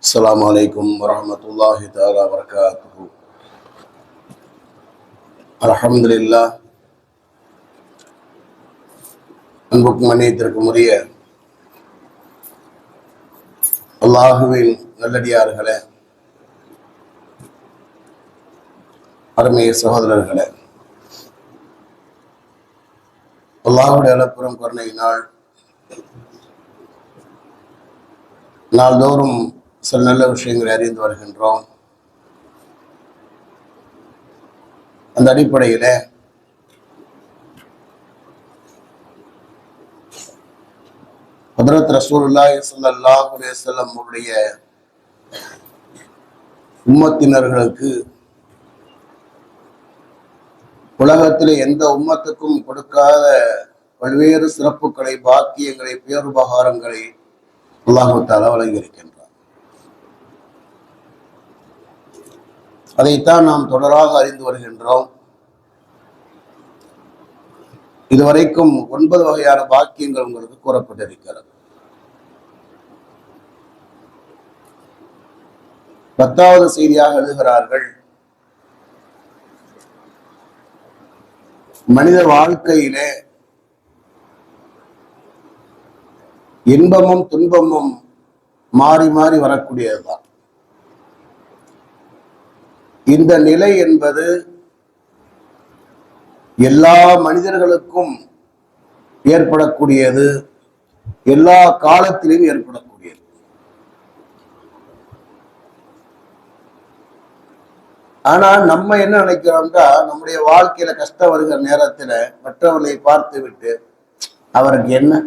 السلام عليكم ورحمة الله تعالى وبركاته. الحمد لله. அன்புக்கும் மன்னியத்திற்கும் உரிய அல்லாஹுவின் நல்லடியார்களே, அருமைய சகோதரர்களே, அல்லாஹுடைய அளப்புறம் கருணையினால் நாள்தோறும் சில நல்ல விஷயங்களை அறிந்து வருகின்றோம். அந்த அடிப்படையில ஹஜ்ரத் ரசூலுல்லாஹி ஸல்லல்லாஹு அலைஹி வஸல்லம் உடைய உம்மத்தினர்களுக்கு உலகத்திலே எந்த உம்மத்துக்கும் கொடுக்காத பல்வேறு சிறப்புகளை, பாக்கியங்களை, பேருபகாரங்களை அல்லாஹு தஆலா வழங்கியிருக்கின்றார். அதைத்தான் நாம் தொடராக அறிந்து வருகின்றோம். இதுவரைக்கும் 9 வகையான பாக்கியங்கள் உங்களுக்கு கூறப்பட்டிருக்கிறது. 10வது செய்தியாக எழுதுகிறார்கள், மனித வாழ்க்கையிலே இன்பமும் துன்பமும் மாறி மாறி வரக்கூடியதுதான். இந்த நிலை என்பது எல்லா மனிதர்களுக்கும் ஏற்படக்கூடியது, எல்லா காலத்திலும் ஏற்படக்கூடியது. ஆனா நம்ம என்ன நினைக்கிறோம்னா, நம்முடைய வாழ்க்கையில கஷ்டம் வருகிற நேரத்துல மற்றவர்களை பார்த்து விட்டு அவருக்கு என்ன,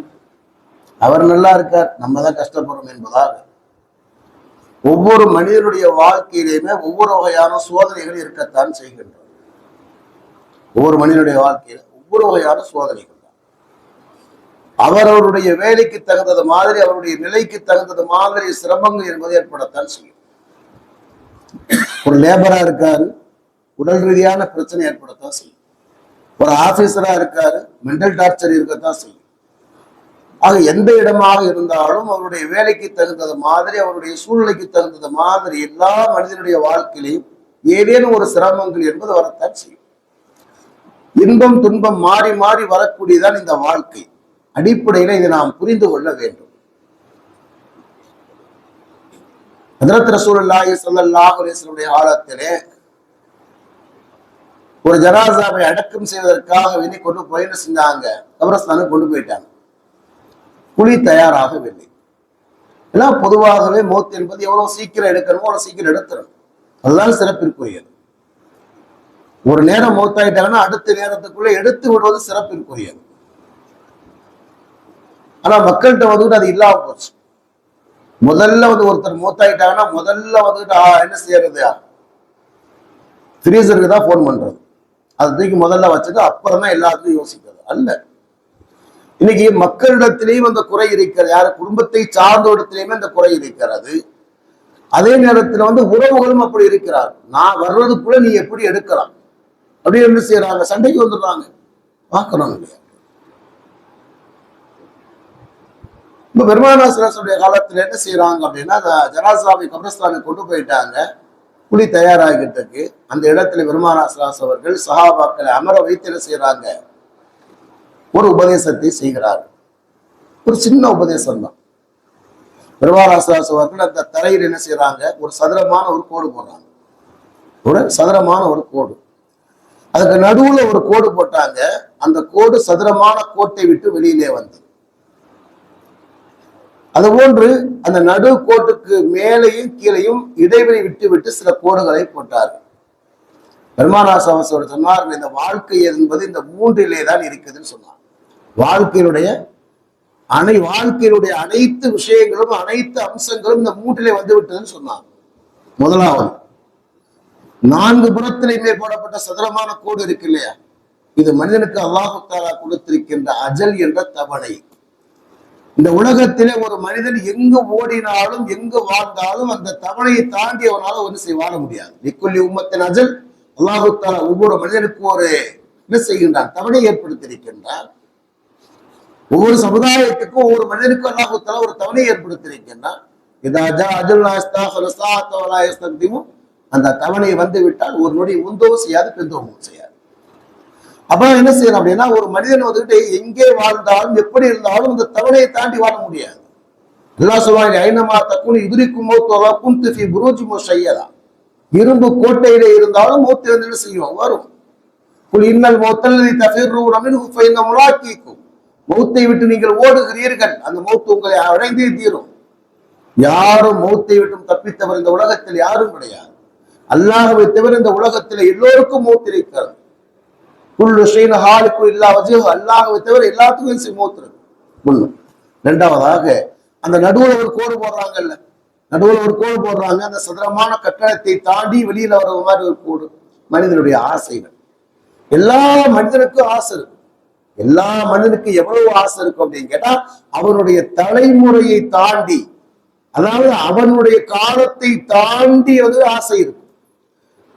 அவர் நல்லா இருக்கார், நம்ம தான் கஷ்டப்படுறோம் என்பதாக ஒவ்வொரு மனிதனுடைய வாழ்க்கையிலுமே ஒவ்வொரு வகையான சோதனைகள் இருக்கத்தான் செய்கின்றன. ஒவ்வொரு மனிதனுடைய வாழ்க்கையில ஒவ்வொரு வகையான சோதனைகள் தான். அவரவருடைய வேலைக்கு தகுந்தது மாதிரி, அவருடைய நிலைக்கு தகுந்தது மாதிரி சிரமங்கள் என்பது ஏற்படத்தான் செய்யும். ஒரு லேபரா இருக்காரு, உடல் ரீதியான பிரச்சனை ஏற்படத்தான் செய்யும். ஒரு ஆபீசரா இருக்காரு, மென்டல் டார்ச்சர் இருக்கத்தான் செய்யும். ஆக எந்த இடமாக இருந்தாலும் அவருடைய வேலைக்கு தகுந்தது மாதிரி, அவருடைய சூழ்நிலைக்கு தகுந்தது மாதிரி எல்லா மனிதனுடைய வாழ்க்கையிலையும் ஏதேனும் ஒரு சிரமங்கள் என்பது வரத்தான் செய்யும். இன்பம் துன்பம் மாறி மாறி வரக்கூடியதான் இந்த வாழ்க்கை. அடிப்படையில இதை நாம் புரிந்து கொள்ள வேண்டும். ஹஜ்ரத் ரசூலுல்லாஹி ஸல்லல்லாஹு அலைஹி வஸல்லம் காலத்திலே ஒரு ஜனாசாவை அடக்கம் செய்வதற்காக வெளியே கொண்டு போய் என்ன செஞ்சாங்க, கபரஸ்தானுக்கு கொண்டு போயிட்டாங்க. குழி தயாராகவில்லை. ஏன்னா பொதுவாகவே மௌத் என்பது எவ்வளவு சீக்கிரம் எடுக்கணுமோ அவ்வளவு சீக்கிரம் எடுத்துடணும். அதுதான் சிறப்பிற்குரியது. ஒரு நேரம் மௌத்தாயிட்டாங்கன்னா அடுத்த நேரத்துக்குள்ள எடுத்து விடுவது சிறப்பிற்குரியது. ஆனா மக்கள்கிட்ட வந்துட்டு அது இல்லாம போச்சு. முதல்ல ஒருத்தர் மௌத்தாயிட்டாங்கன்னா முதல்ல என்ன செய்யறது, ஃப்ரீசருக்கு தான் போன் பண்றது. அதை தூக்கி முதல்ல வச்சுட்டு அப்புறம் தான் எல்லாத்துக்கும் யோசிக்கிறது அல்ல. இன்னைக்கு மக்களிடத்திலேயும் அந்த குறை இருக்கிறது, யார் குடும்பத்தை சார்ந்த இடத்திலேயுமே அந்த குறை இருக்கிறது. அதே நேரத்துல உறவுகளும் அப்படி இருக்கிறார். நான் வர்றதுக்குள்ள நீ எப்படி எடுக்கலாம் அப்படின்னு என்ன செய்யறாங்க, சண்டைக்கு வந்துடுறாங்க. பார்க்கணும் இல்லையா? இப்ப பெருமானார் ஸல்லல்லாஹு காலத்துல என்ன செய்யறாங்க அப்படின்னா, ஜனாசாவை கபரஸ்தானுக்கு கொண்டு போயிட்டாங்க. குழி தயாராகிட்டதுக்கு அந்த இடத்துல பெருமானார் ஸல்லல்லாஹு அவர்கள் சஹாபாக்களை அமர வைத்து என்ன செய்யறாங்க, ஒரு உபதேசத்தை செய்கிறார்கள். ஒரு சின்ன உபதேசம் தான். பெருமானார் ஸல்லல்லாஹு அவர்கள் அந்த தரையில் என்ன செய்யறாங்க, ஒரு சதுரமான ஒரு கோடு போடுறாங்க. ஒரு சதுரமான ஒரு கோடு, அதுக்கு நடுவுல ஒரு கோடு போட்டாங்க. அந்த கோடு சதுரமான கோட்டை விட்டு வெளியிலே வந்தது. அதுபோன்று அந்த நடு கோட்டுக்கு மேலையும் கீழையும் இடைவெளி விட்டு விட்டு சில கோடுகளை போட்டார்கள். பெருமானார் ஸல்லல்லாஹு அலைஹி சொன்னார்கள், இந்த வாழ்க்கை என்பது இந்த 3 தான் இருக்குதுன்னு சொன்னார். வாழ்க்கையினுடைய அனைத்து விஷயங்களும் அனைத்து அம்சங்களும் இந்த 3 வந்து விட்டதுன்னு சொன்னார். முதலாவது, 4 புறத்திலுமே போடப்பட்ட சதுரமான கோடு இருக்கு இல்லையா, இது மனிதனுக்கு அல்லாஹ் தஆலா கொடுத்திருக்கின்ற அஜல் என்ற தவணை. இந்த உலகத்திலே ஒரு மனிதன் எங்கு ஓடினாலும் எங்கு வாழ்ந்தாலும் அந்த தவணையை தாண்டி அவனால வாழ முடியாது. லிக்குல்லி உம்மத்தின் அஜல், அல்லாஹ் தஆலா ஒவ்வொரு மனிதனுக்கும் ஒரு என்ன செய்கின்றான், தவணை ஏற்படுத்தியிருக்கின்றான். ஒவ்வொரு சமுதாயத்துக்கும் ஒவ்வொரு மனிதனுக்கும் அல்லாஹ் தஆலா ஒரு தவணை ஏற்படுத்தியிருக்கின்றான். அந்த தவணை வந்து விட்டால் ஒரு நொடி முந்தவும் செய்யாது பிந்தவும் செய்யாது. அப்ப என்ன செய்யணும் அப்படின்னா, ஒரு மனிதன் வந்துட்டு எங்கே வாழ்ந்தாலும் எப்படி இருந்தாலும் இந்த தவணையை தாண்டி வாழ முடியாது. எல்லாம் சொல்லுவாங்க, ஐநமா தக்குனு எதிரிக்கும் குந்தி புரோஜி செய்யதா, இரும்பு கோட்டையில இருந்தாலும் மூத்து வந்து செய்வோம் வரும். இன்னல் மௌத்தல்லதி தஃபிர்ரூன முலாக்கீக்கும், மௌத்தை விட்டு நீங்கள் ஓடுகிறீர்கள், அந்த மௌத்து உங்களை அடைந்தே தீரும். யாரும் மௌத்தை விட்டும் தப்பித்தவர் இந்த உலகத்தில் யாரும் கிடையாது. அல்லாஹ்வை தவிர இந்த உலகத்தில் எல்லோருக்கும் மௌத்து இருக்கிறது. குல்லு ஷைன் ஹாலிக்கு இல்லா வஜஹு, அல்லாஹ்வை தவிர எல்லாத்துக்கும் மௌத்து இருக்கு. ஒண்ணு. இரண்டாவதாக அந்த நடுவுல ஒரு கோடு போடுறாங்கல்ல, நடுவுல ஒரு கோடு போடுறாங்க. அந்த சதுரமான கட்டடத்தை தாண்டி வெளியில வர்ற மாதிரி ஒரு கோடு மனிதனுடைய ஆசைகள். எல்லா மனிதனுக்கும் ஆசை இருக்கு. எல்லா மனிதனுக்கும் எவ்வளவு ஆசை இருக்கும் அப்படின்னு கேட்டா, அவனுடைய தலைமுறையை தாண்டி, அதாவது அவனுடைய காலத்தை தாண்டி வந்து ஆசை இருக்கும்.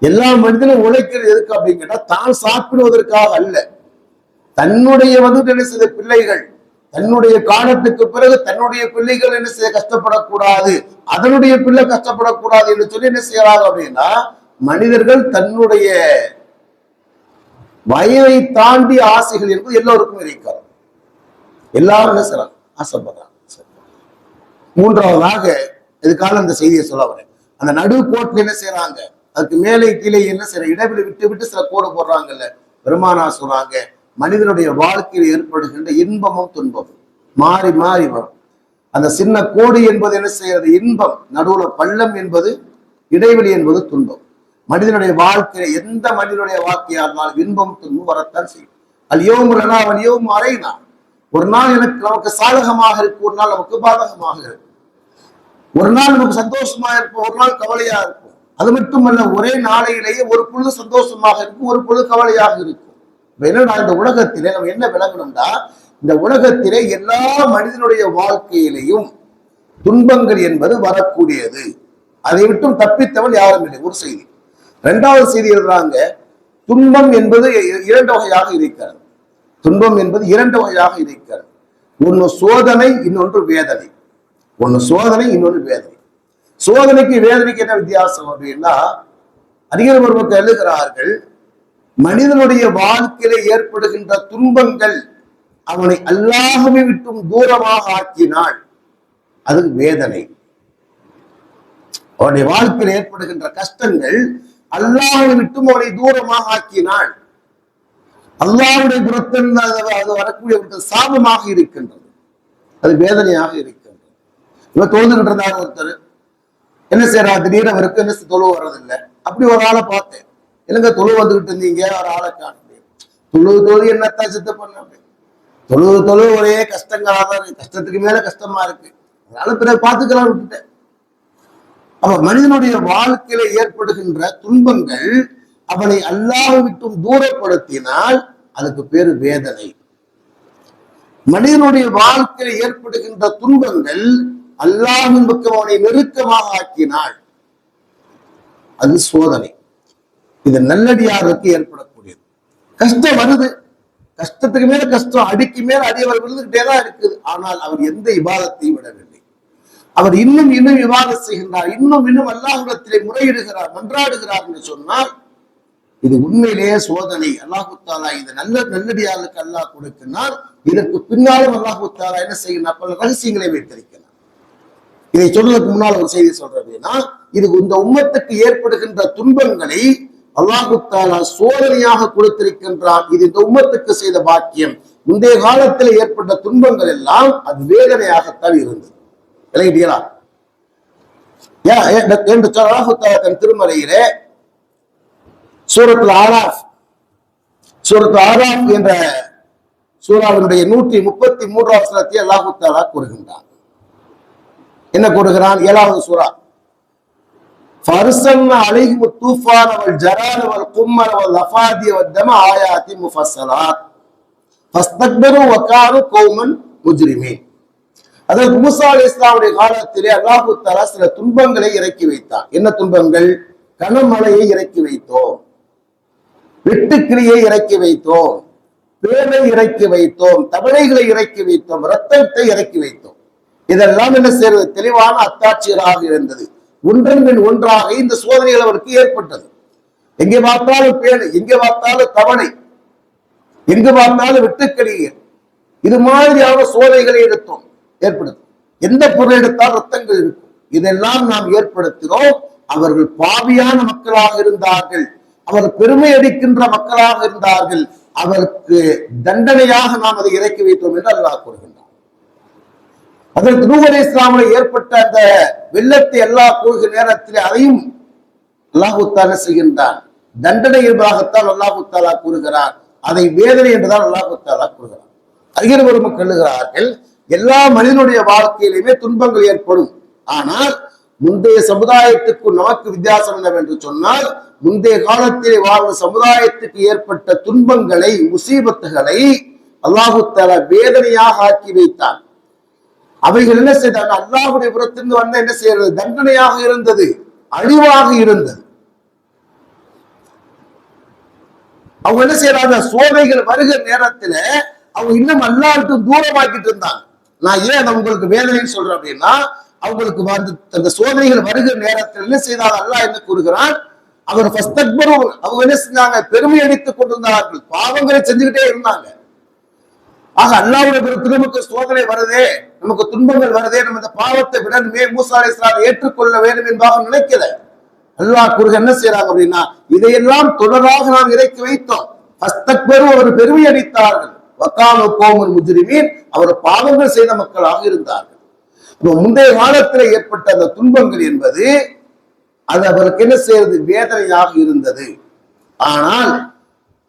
எல்லா மனிதனும் உழைக்கிறது எதுக்கு அப்படின்னு கேட்டா, தான் சாப்பிடுவதற்காக அல்ல. தன்னுடைய வந்து என்ன செய்த பிள்ளைகள், தன்னுடைய காலத்துக்கு பிறகு தன்னுடைய பிள்ளைகள் என்ன செய்ய கஷ்டப்படக்கூடாது, அதனுடைய பிள்ளை கஷ்டப்படக்கூடாது என்று சொல்லி என்ன செய்யறாங்க அப்படின்னா, மனிதர்கள் தன்னுடைய வயதை தாண்டி ஆசைகள் என்பது எல்லோருக்கும் இருக்கிறது. எல்லாரும் என்ன செய்யறாங்க, ஆசைப்படுறாங்க. மூன்றாவதாக இதுக்காக அந்த செய்தியை சொல்ல வரேன். அந்த நடுக்கோட்டில் என்ன செய்யறாங்க, அதுக்கு மேலே கீழே என்ன செய்யற இடைவெளி விட்டு விட்டு சில கோடு போடுறாங்கல்ல. பெருமானா சொல்றாங்க, மனிதனுடைய வாழ்க்கையில் ஏற்படுகின்ற இன்பமும் துன்பமும் மாறி மாறி வரும். அந்த சின்ன கோடு என்பது என்ன செய்யறது, இன்பம். நடுவுல பள்ளம் என்பது, இடைவெளி என்பது துன்பம். மனிதனுடைய வாழ்க்கையில எந்த மனிதனுடைய வாழ்க்கையா இருந்தாலும் இன்பம் துன்பம் வரத்தான் செய்யும். அல்யோமுலனா வலியோம் அறைனா, ஒரு நாள் நமக்கு சாதகமாக இருக்கு, ஒரு நாள் நமக்கு பாதகமாக இருக்கும். ஒரு நாள் நமக்கு சந்தோஷமா இருக்கும், ஒரு நாள் கவலையா இருக்கும். அது மட்டுமல்ல, ஒரே நாளையிலேயே ஒரு பொழுது சந்தோஷமாக இருக்கும், ஒரு பொழுது கவலையாக இருக்கும். என்னடா இந்த உலகத்திலே நம்ம என்ன விளங்கணும்னா, இந்த உலகத்திலே எல்லா மனிதனுடைய வாழ்க்கையிலையும் துன்பங்கள் என்பது வரக்கூடியது. அதை விட்டும் தப்பித்தவன் யாரும் இல்லை. ஒரு செய்தி. இரண்டாவது செய்தி எழுதுறாங்க, துன்பம் என்பது இரண்டு வகையாக இருக்கிறது. துன்பம் என்பது இரண்டு வகையாக இருக்கிறது. ஒன்னு சோதனை, இன்னொன்று வேதனை. ஒன்னு சோதனை, இன்னொன்று வேதனை. சோதனைக்கு வேதனைக்கு என்ன வித்தியாசம் அப்படின்னா, அறிஞர் ஒருவருக்கு எழுதுகிறார்கள், மனிதனுடைய வாழ்க்கையில ஏற்படுகின்ற துன்பங்கள் அவனை அல்லாஹ்வை விட்டும் தூரமாக ஆக்கினால் அது வேதனை. அவனுடைய வாழ்க்கையில் ஏற்படுகின்ற கஷ்டங்கள் அல்லாஹ்வை விட்டும் அவனை தூரமாக ஆக்கினால், அல்லாஹ்வுடைய புறத்திலிருந்து அது வரக்கூடிய சாபமாக இருக்கின்றது, அது வேதனையாக இருக்கின்றது. இவன் தொழுதுகிட்டு இருந்தார் ஒருத்தர், என்ன செய்யறா, திடீர்னு அவருக்கு என்ன தொழு வர்றதில்லை. அப்படி ஒரு ஆளை பார்த்தேன், இல்லைங்க தொழு வந்துகிட்டு இருந்தீங்க, ஒரு ஆளை காண தொழு என்னத்தான் சித்த பண்ண, தொழு ஒரே கஷ்டங்களாக தான் இருக்கு, கஷ்டத்துக்கு மேல கஷ்டமா இருக்கு, அதனால பிறகு பார்த்துக்கலாம் விட்டுட்டேன். அப்ப மனிதனுடைய வாழ்க்கையில ஏற்படுகின்ற துன்பங்கள் அவனை அல்லாஹ்வை விட்டும் தூரப்படுத்தினால் அதுக்கு பேரு வேதனை. மனிதனுடைய வாழ்க்கையில ஏற்படுகின்ற துன்பங்கள் அல்லாஹ்வின் பக்கம் அவனை நெருக்கமாக ஆக்கினால் அது சோதனை. இது நல்லடியாருக்கு ஏற்படக்கூடியது. கஷ்டம் வருது, கஷ்டத்துக்கு மேல கஷ்டம், அடிக்கு மேல அடி அவர் விழுந்துகிட்டேதான் இருக்குது. ஆனால் அவர் எந்த இபாதத்தையும் விடவில்லை. அவர் இன்னும் இன்னும் விவாதம் செய்கின்றார், இன்னும் இன்னும் அல்லாஹ்விடத்திலே முறையிடுகிறார், மன்றாடுகிறார் என்று சொன்னால் இது உண்மையிலேயே சோதனை. அல்லாஹு தாலா இது நல்லடியாருக்கு அல்லாஹ் கொடுக்கிறார். இதற்கு பின்னாலும் அல்லாஹு தாலா என்ன செய்கிறார், பல ரகசியங்களை வைத்திருக்கிறார். இதை சொல்றதுக்கு முன்னால் ஒரு செய்தி சொல்றதுன்னா, இது இந்த உம்மத்துக்கு ஏற்படுகின்ற துன்பங்களை அல்லாஹு தாலா சோதனையாக கொடுத்திருக்கின்றார். இது இந்த உம்மத்துக்கு செய்த பாக்கியம். முந்தைய காலத்தில் ஏற்பட்ட துன்பங்கள் எல்லாம் அது வேதனையாகத்தான் இருந்தது. விளங்கிட்டீங்களா? என்று அல்லாஹு தாலா தன் திருமறையிலே சூரத்துல் ஆராஃப் என்ற சூராவினுடைய 133வது வசனத்தை அல்லாஹு தஆலா கூறுகின்றார். என்ன கூறுகிறான்? 7வது சூரா, ஃபர்சல்னா அலைஹிம் தூஃபான வல் ஜரான வல் கும்மர வல் லஃபாதி வத்தம ஆயாத்தி முஃபஸ்ஸலாத் ஃபஸ்தக்பரு வகானு கௌமன் முஜ்ரிமீன். அதாவது மூசா அலைஹிஸ்ஸலாமுடைய காலத்திலே அல்லாஹு தஆலா சில துன்பங்களை இறக்கி வைத்தார். என்ன துன்பங்கள்? கனமழையை இறக்கி வைத்தோம், வெட்டுக்கிளியை இறக்கி வைத்தோம், பேரை இறக்கி வைத்தோம், தவளைகளை இறக்கி வைத்தோம், ரத்தத்தை இறக்கி வைத்தோம். இதெல்லாம் என்ன செய்யறது? தெளிவான அத்தாட்சிகளாக இருந்தது. ஒன்றன் பின் ஒன்றாக இந்த சோதனைகள் அவருக்கு ஏற்பட்டது. எங்கே பார்த்தாலும் பேணு, எங்கே பார்த்தாலும் தவணை, எங்கு பார்த்தாலும் வெட்டுக்கடிகள், இது மாதிரியான சோதனைகளை எடுத்தோம் ஏற்படுத்தும். எந்த பொருள் எடுத்தால் ரத்தங்கள் இருக்கும். இதெல்லாம் நாம் ஏற்படுத்தினோம். அவர்கள் பாவியான மக்களாக இருந்தார்கள், அவர் பெருமை அடிக்கின்ற மக்களாக இருந்தார்கள். அவருக்கு தண்டனையாக நாம் அதை இறக்கி வைத்தோம் என்று அல்லாஹ் கூறுகின்றார். அதற்கு நூஹ் அலைஹிஸ்ஸலாமில் ஏற்பட்ட அந்த வெள்ளத்தை அல்லாஹ் கூறுகிற நேரத்தில் அதையும் அல்லாஹு தஆலா செய்கின்றான். தண்டனை என்பதாகத்தான் அல்லாஹு தஆலா கூறுகிறார், அதை வேதனை என்றுதான் அல்லாஹு தஆலா கூறுகிறார். அறிஞர் பெருமக்கள் எழுதுகிறார்கள், எல்லா மனிதனுடைய வாழ்க்கையிலுமே துன்பங்கள் ஏற்படும். ஆனால் முந்தைய சமுதாயத்துக்கு நமக்கு வித்தியாசம் என்னவென்று சொன்னால், முந்தைய காலத்திலே வாழ்ந்த சமுதாயத்துக்கு ஏற்பட்ட துன்பங்களை, முசீபத்துகளை அல்லாஹு தஆலா வேதனையாக ஆக்கி வைத்தான். அவைகள் என்ன செய்தாங்க? அல்லாஹ்வுடைய புறத்திலிருந்து வந்த என்ன செய்யறது? தண்டனையாக இருந்தது, அழிவாக இருந்தது. அவங்க என்ன செய்யறாங்க? சோதனைகள் வருகிற நேரத்துல அவங்க இன்னும் அல்லாஹ்வுக்கு தூரமாக்கிட்டு இருந்தாங்க. நான் ஏன் உங்களுக்கு வேதனைன்னு சொல்றேன் அப்படின்னா, அவங்களுக்கு அந்த சோதனைகள் வருகிற நேரத்தில் என்ன செய்தாங்க? அல்லாஹ் என்ன கூறுகிறான்? அவர் அவங்க என்ன செஞ்சாங்க? பெருமை அடித்துக் கொண்டிருந்தார்கள், பாவங்களை செஞ்சுக்கிட்டே இருந்தாங்க. ஆக அல்லாஹ்வுடைய புறத்தில் நமக்கு சோதனை வருதே, நமக்கு துன்பங்கள் வருதே, நம்ம இந்த பாவத்தை விடணுமே, மூசா அலைஹிஸ்ஸலாம் ஏற்றுக்கொள்ள வேண்டும் என்பதாக நினைக்கல. அல்லாஹ் கூறுக என்ன செய்யறாங்க அப்படின்னா, இதையெல்லாம் தொடராக நாம் இறக்கி வைத்தோம். அவர் பெருமை அடித்தார்கள், வக்கானு கோமுல் முஜ்ரிமீன், அவர் பாவங்கள் செய்த மக்களாக இருந்தார்கள். முந்தைய காலத்தில் ஏற்பட்ட அந்த துன்பங்கள் என்பது அது அவருக்கு என்ன செய்யறது? வேதனையாக இருந்தது. ஆனால்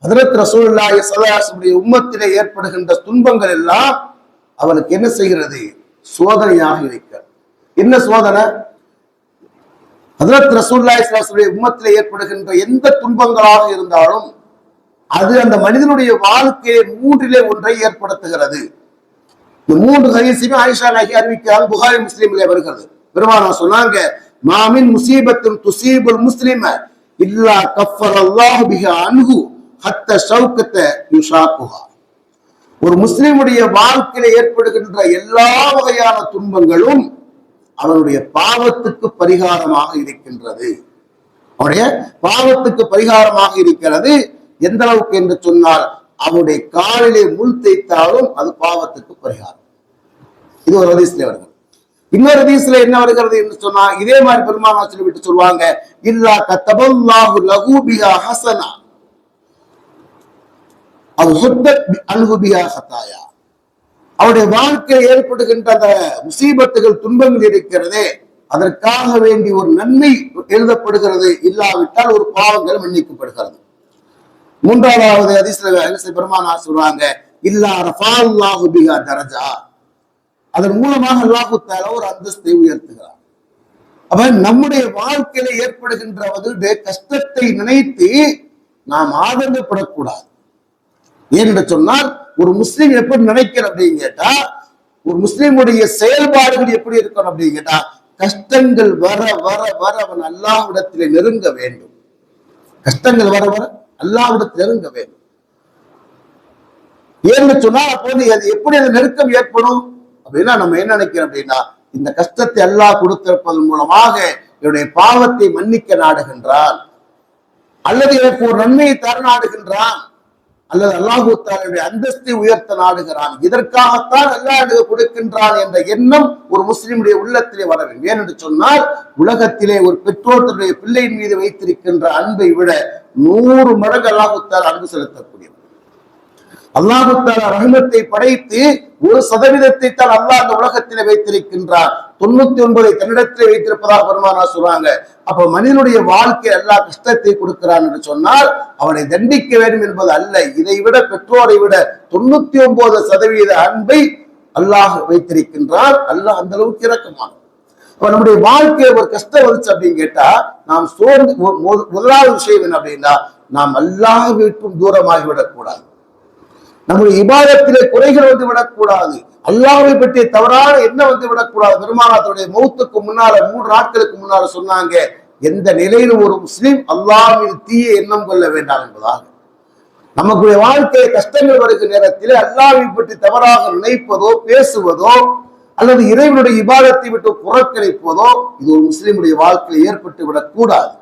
ஹஜ்ரத் ரசூலுல்லாஹி ஸல்லல்லாஹு அலைஹி வஸல்லம் உம்மத்திலே ஏற்படுகின்ற துன்பங்கள் எல்லாம் அவனுக்கு என்ன செய்கிறது? சோதனையாக இருக்கிறது. என்ன சோதனை? ஹஜ்ரத் ரசூலுல்லாஹி ஸல்லல்லாஹு அலைஹி வஸல்லம் உம்மத்திலே ஏற்படுகின்ற எந்த துன்பங்களாக இருந்தாலும் அது அந்த மனிதனுடைய வாழ்க்கையை மூன்றிலே ஒன்றை ஏற்படுத்துகிறது. இந்த மூன்று ஹதீஸையும் ஆயிஷா நாயகி அறிவிக்கிறாங்க, புகாரி முஸ்லிமிலே வருகிறது. பெருமானார் சொன்னாங்க, மாமின் முசீபத்துன் துஸீபுல் முஸ்லிம இல்லா கஃபரல்லாஹு பிஹா அன்ஹு ஹத்த ஷௌகத யுஷாக்குஹா. ஒரு முஸ்லிமுடைய வாழ்க்கையில ஏற்படுகின்ற எல்லா வகையான துன்பங்களும் அவனுடைய பாவத்துக்கு பரிகாரமாக இருக்கின்றது. அவனுடைய பாவத்துக்கு பரிகாரமாக இருக்கிறது. எந்த அளவுக்கு என்று சொன்னால், அவனுடைய காலிலே முள் தேய்த்தாலும் அது பாவத்துக்கு பரிகாரம். இது ஒரு ஹதீஸ்ல வருகிறது. இன்னொரு ஹதீஸ்ல என்ன வருகிறது என்று சொன்னா, இதே மாதிரி பெருமானார் சொல்லி விட்டு சொல்லுவாங்க, இல்லா கத்தபல்லாஹு லஹு பிஹா ஹஸனா அவ் ஹுத்தத் அன்ஹு பிஹா ஹதாயா. அவருடைய வாழ்க்கையில் ஏற்படுகின்ற அந்த முசீபத்துகள், துன்பங்கள் இருக்கிறதே, அதற்காக வேண்டி ஒரு நன்மை எழுதப்படுகிறது, இல்லாவிட்டால் ஒரு பாவங்கள் மன்னிக்கப்படுகிறது. மூன்றாவது ஹதீஸ்ல பெருமானார் சொல்றாங்க, இல்லா ரஃபஅல்லாஹு பிஹா தரஜா, அதன் மூலமாக அல்லாஹ் தஆலா ஒரு அந்தஸ்தை உயர்த்துகிறார். அப்ப நம்முடைய வாழ்க்கையில ஏற்படுகின்ற கஷ்டத்தை நினைத்து நாம் ஆதங்கப்படக்கூடாது. ஏன்னு சொன்னால், ஒரு முஸ்லீம் எப்படி நினைக்கிற அப்படின்னு கேட்டா, ஒரு முஸ்லீமுடைய செயல்பாடுகள் எப்படி இருக்கணும் அப்படின்னு கேட்டா, கஷ்டங்கள் வர வர வர அவன் அல்லாஹ்விடத்திலே நெருங்க வேண்டும். கஷ்டங்கள் வர வர அல்லாஹ்விடத்தில் நெருங்க வேண்டும். ஏன்னு சொன்னா, அப்போது அது எப்படி அந்த நெருக்கம் ஏற்படும் அப்படின்னா, நம்ம என்ன நினைக்கிறோம் அப்படின்னா, இந்த கஷ்டத்தை அல்லாஹ் கொடுத்திருப்பதன் மூலமாக என்னுடைய பாவத்தை மன்னிக்க நாடுகின்றான், அல்லது எனக்கு ஒரு நன்மையை தர நாடுகின்றான், அல்லது அல்லாஹ் தஆலாவுடைய அந்தஸ்தை உயர்த்த நாடுகிறான், இதற்காகத்தான் அல்லாஹ் கொடுக்கின்றான் என்ற எண்ணம் ஒரு முஸ்லிமுடைய உள்ளத்திலே வர வேண்டும். ஏனென்று சொன்னால், உலகத்திலே ஒரு பெற்றோர் தன்னுடைய பிள்ளையின் மீது வைத்திருக்கின்ற அன்பை விட 100 மடங்கு அல்லாஹ் தஆலா அன்பு செலுத்தக்கூடியவர். அல்லாஹ் தஆலா ரஹ்மத்தை படைத்து 1% தான் அல்லாஹ் அந்த உலகத்திலே வைத்திருக்கின்றார், 99 தன்னிடத்திலே வைத்திருப்பதாக பெருமானார் சொல்றாங்க. அப்ப மனிதனுடைய வாழ்க்கை அல்லாஹ் கஷ்டத்தை கொடுக்கிறான் என்று சொன்னால் அவனை தண்டிக்க வேண்டும் என்பது அல்ல. இதை விட, பெற்றோரை விட 99% அன்பை அல்லாஹ் வைத்திருக்கின்றார். அல்லாஹ் அந்த அளவுக்கு இரக்கமானவன். அப்ப நம்முடைய வாழ்க்கையை ஒரு கஷ்டம் வந்துச்சு அப்படின்னு கேட்டா, நாம் சோர்ந்து, முதலாவது விஷயம் என்ன அப்படின்னா, நாம் அல்லாஹ் விட்டும் தூரமாகிவிடக் கூடாது. நம்முடைய இபாதத்திலே குறைகள் வந்து விடக்கூடாது. அல்லாஹ்வை பற்றிய தவறான எண்ணம் வந்து விடக்கூடாது. பெருமானாருடைய மௌத்துக்கு முன்னால 3 நாட்களுக்கு முன்னால சொன்னாங்க, எந்த நிலையிலும் ஒரு முஸ்லிம் அல்லாஹ்வின் தீய எண்ணம் கொள்ள வேண்டாம் என்பதாக. நமக்குடைய வாழ்க்கையை கஷ்டங்கள் வருகிற நேரத்தில் அல்லாஹ்வை பற்றி தவறாக நினைப்பதோ பேசுவதோ அல்லது இறைவனுடைய இபாதத்தை விட்டு புறக்கணிப்பதோ இது ஒரு முஸ்லிமுடைய வாழ்க்கையில் ஏற்பட்டு விடக்கூடாது.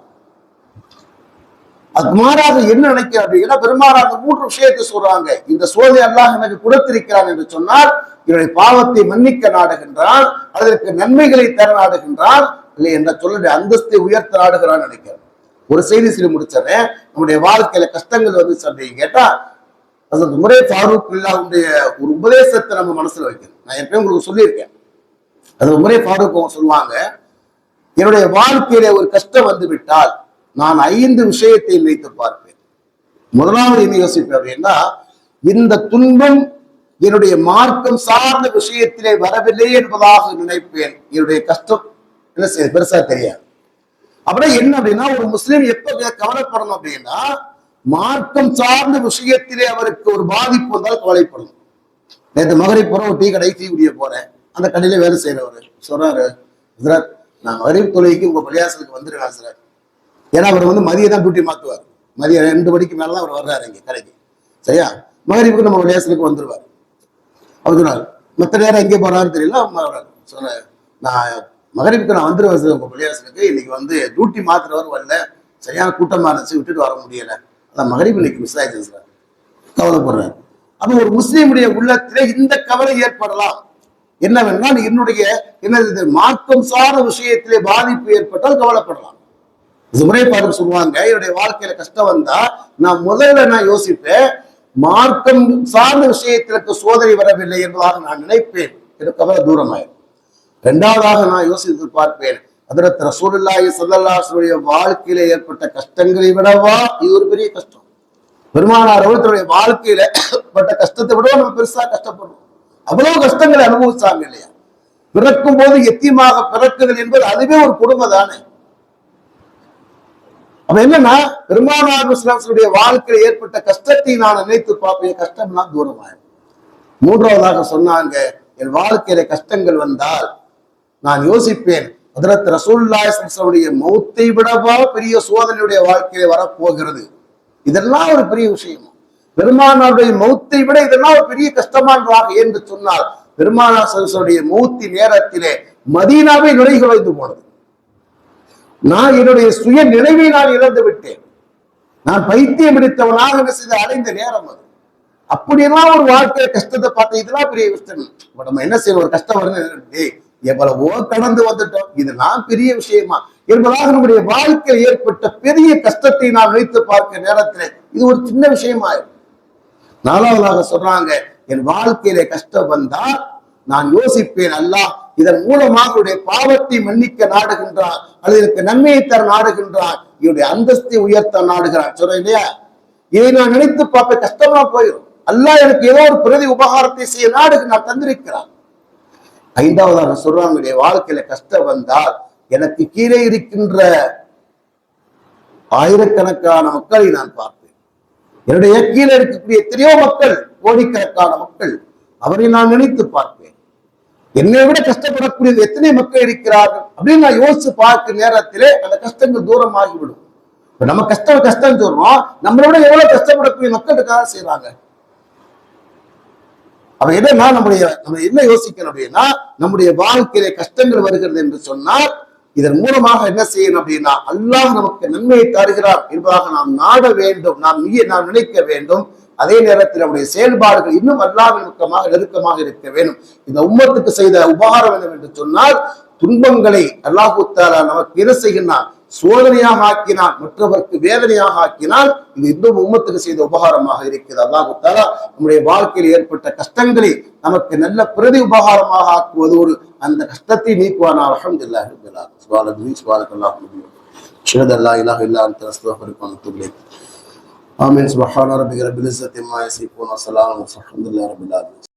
அது மாறாக என்ன நினைக்கிறேன் அப்படின்னா, பெருமாறாக 3 விஷயத்தை சொல்றாங்க. இந்த சோதனை அல்லாஹ் எனக்கு கொடுத்திருக்கிறான் என்று சொன்னால் என்னுடைய பாவத்தை மன்னிக்க நாடுகின்றான், அதற்கு நன்மைகளை தர நாடுகின்றான், இல்லை என்ற சொல்லுடைய அந்தஸ்தை உயர்த்த நாடுகிறான் நினைக்கிறேன். ஒரு செய்தி சொல்லி முடிச்சேன். நம்முடைய வாழ்க்கையில கஷ்டங்கள் வந்து அப்படின்னு கேட்டா, அது முறை ஃபாரூக் இல்லாவுடைய ஒரு உபதேசத்தை நம்ம மனசுல வைக்கணும். நான் எப்பயும் உங்களுக்கு சொல்லியிருக்கேன். அது முறை ஃபாரூக் சொல்லுவாங்க, என்னுடைய வாழ்க்கையில ஒரு கஷ்டம் வந்து விட்டால் நான் 5 விஷயத்தை நினைத்து பார்ப்பேன். முதலாவது என்ன யோசிப்பேன் அப்படின்னா, இந்த துன்பம் என்னுடைய மார்க்கம் சார்ந்த விஷயத்திலே வரவில்லை என்பதாக நினைப்பேன். என்னுடைய கஷ்டம் என்ன செய்ய பெருசா தெரியாது. அப்புறம் என்ன அப்படின்னா, ஒரு முஸ்லீம் எப்ப கவலைப்படணும் அப்படின்னா, மார்க்கம் சார்ந்த விஷயத்திலே அவருக்கு ஒரு பாதிப்பு வந்தால் கவலைப்படணும். நேற்று மகரிப் போற ஒரு டீ கடை டீ குடிய போறேன். அந்த கடையில வேலை செய்யறவர் சொல்றாரு, நான் மகரிப் தொழுகைக்கு உங்க பள்ளியாசலுக்கு வந்துருவேன் சார். ஏன்னா அவர் வந்து மதியம் தான் டியூட்டி மாத்துவார். மதியம் 2 மணிக்கு மேலதான் அவர் வர்றாரு இங்க கடைக்கு. சரியா? மகரிப்புக்கு நம்ம பள்ளியாசலுக்கு வந்துருவார். அவர் சொன்னார், மற்ற நேரம் எங்கே போறாருன்னு தெரியல. சொன்ன, நான் மகரிப்புக்கு நான் வந்துருவேன் சார் உங்க பள்ளியாசலுக்கு. இன்னைக்கு வந்து டியூட்டி மாத்துறவர் வரல, சரியான கூட்டமா இருந்துச்சு, விட்டுட்டு வர முடியல. அதான் மகரிப் இன்னைக்கு மிஸ் ஆயிடுச்சு சார். கவலைப்படுறாரு. அப்ப ஒரு முஸ்லீமுடைய உள்ளத்திலே இந்த கவலை ஏற்படலாம். என்னவென்றால் என்னுடைய என்னது மார்க்கம் சார்ந்த விஷயத்திலே பாதிப்பு ஏற்பட்டால் கவலைப்படலாம். முறை பார்த்து சொல்லுவாங்க, என்னுடைய வாழ்க்கையில கஷ்டம் வந்தா நான் முதல்ல யோசிப்பேன், மார்க்கம் சார்ந்த விஷயத்திற்கு சோதனை வரவில்லை என்பதாக நான் நினைப்பேன். எனக்கு கவலை தூரமாயிரும். 2வதாக நான் யோசித்து பார்ப்பேன், ஹஜ்ரத் ரசூலுல்லாஹி ஸல்லல்லாஹு அலைஹி வஸல்லம் வாழ்க்கையில ஏற்பட்ட கஷ்டங்களை விடவா இது ஒரு பெரிய கஷ்டம். பெருமானார் அவர்களுடைய வாழ்க்கையில பட்ட கஷ்டத்தை விடவா நம்ம பெருசா கஷ்டப்படுறோம். அவ்வளவு கஷ்டங்களை அனுபவிச்சாங்க இல்லையா? பிறக்கும் போது எத்தியமாக பிறக்குதல் என்பது அதுவே ஒரு கொடுமை தானே. அப்ப என்னன்னா, பெருமானார் முஸ்லிம்களுடைய வாழ்க்கையில் ஏற்பட்ட கஷ்டத்தை நான் நினைத்து பார்ப்பேன், கஷ்டம்னா தூரமாயிடும். 3வதாக சொன்னாங்க, என் வாழ்க்கையில கஷ்டங்கள் வந்தால் நான் யோசிப்பேன், ஹஜ்ரத் ரசூலுல்லாஹி ஸல்லல்லாஹு அலைஹி வஸல்லம் மௌத்தை விடவா பெரிய சோதனையுடைய வாழ்க்கையில வரப்போகிறது. இதெல்லாம் ஒரு பெரிய விஷயம். பெருமானாருடைய மௌத்தை விட இதெல்லாம் ஒரு பெரிய கஷ்டமானதாக என்று சொன்னால், பெருமானார் ஸல்லல்லாஹு அலைஹி வஸல்லம் மௌத்தி நேரத்திலே மதீனாவை நுழைந்து போனது. நான் என்னுடைய சுய நினைவை நான் இழந்து விட்டேன். நான் பைத்தியம் பிடித்தவனாக செய்த அடைந்த நேரம் அது. அப்படியெல்லாம் ஒரு வாழ்க்கைய கஷ்டத்தை பார்த்து இதெல்லாம் பெரிய கஷ்டம். நம்ம என்ன செய்யணும், ஒரு கஷ்டம் வருது, எவ்வளவோ கடந்து வந்துட்டோம், இதெல்லாம் பெரிய விஷயமா என்பதாக நம்முடைய வாழ்க்கையில் ஏற்பட்ட பெரிய கஷ்டத்தை நாம் நினைத்து பார்க்க நேரத்தில் இது ஒரு சின்ன விஷயமாயிரும். 4வதாக சொல்றாங்க, என் வாழ்க்கையில கஷ்டம் வந்தா நான் யோசிப்பேன், அல்லாஹ் இதன் மூலமாக என்னுடைய பாவத்தை மன்னிக்க நாடுகின்றான், அல்லது எனக்கு நன்மையை தர நாடுகின்றான், என்னுடைய அந்தஸ்தை உயர்த்த நாடுகிறான். சொல்றேன் இல்லையா? இதை நான் நினைத்து பார்ப்பேன், கஷ்டமா போயிடும். அல்லாஹ் எனக்கு ஏதோ ஒரு பிரதி உபகாரத்தை செய்ய நான் தந்திருக்கிறான். 5வதாக சொல்றாங்க, என்னுடைய வாழ்க்கையில கஷ்டம் வந்தால் எனக்கு கீழே இருக்கின்ற ஆயிரக்கணக்கான மக்களை நான் பார்ப்பேன். என்னுடைய கீழே இருக்கக்கூடிய எத்தனையோ மக்கள், கோடிக்கணக்கான மக்கள், அவரை நான் நினைத்து பார்ப்பேன். என்னை விட கஷ்டப்படக்கூடிய எத்தனை மக்கள் இருக்கிறார்கள் அப்படின்னு நான் யோசிச்சு பார்க்க நேரத்திலே அந்த கஷ்டங்கள் தூரமாகிவிடும். இப்ப நம்ம கஷ்டம் சொல்றோம், நம்மளோட எவ்வளவு கஷ்டப்படக்கூடிய மக்கள் இருக்காக செய்யறாங்க. அப்ப என்னன்னா நம்ம என்ன யோசிக்கணும் அப்படின்னா, நம்முடைய வாழ்க்கையில கஷ்டங்கள் வருகிறது என்று சொன்னால் இதன் மூலமாக என்ன செய்யணும் அப்படின்னா, அல்லாஹ் நமக்கு நன்மையை தருகிறார் என்பதாக நாம் நாட வேண்டும், நாம் நினைக்க வேண்டும். அதே நேரத்தில் நம்முடைய செயல்பாடுகள் இன்னும் அல்லாஹ்வின் நெருக்கமாக இருக்க வேண்டும். இந்த உம்மத்துக்கு செய்த உபகாரம் என்று சொன்னால், துன்பங்களை அல்லாஹு தஆலா நமக்கு என்ன செய்கின்றான், சோதனையாக ஆக்கினான், மற்றவருக்கு வேதனையாக ஆக்கினால் இது இன்னும் உம்மத்துக்கு செய்த உபகாரமாக இருக்கிறது. அல்லாஹு தஆலா நம்முடைய வாழ்க்கையில் ஏற்பட்ட கஷ்டங்களை நமக்கு நல்ல பிரதி உபகாரமாக ஆக்குவதோடு அந்த கஷ்டத்தை நீக்குவானா. அல்ஹம்துலில்லாஹி ரப்பில் ஆலமீன். சுப்ஹானல்லாஹி அஷ்ஹது அல்லா இலாஹ இல்லா அன்த அஸ்தக்ஃபிருக வ அத்தூபு இலைக். ஆமீன். சுப்ஹான ரப்பிக ரப்பில் இஸ்ஸத்தி அம்மா யசிஃபூன் வ ஸலாமுன் அலல் முர்ஸலீன்.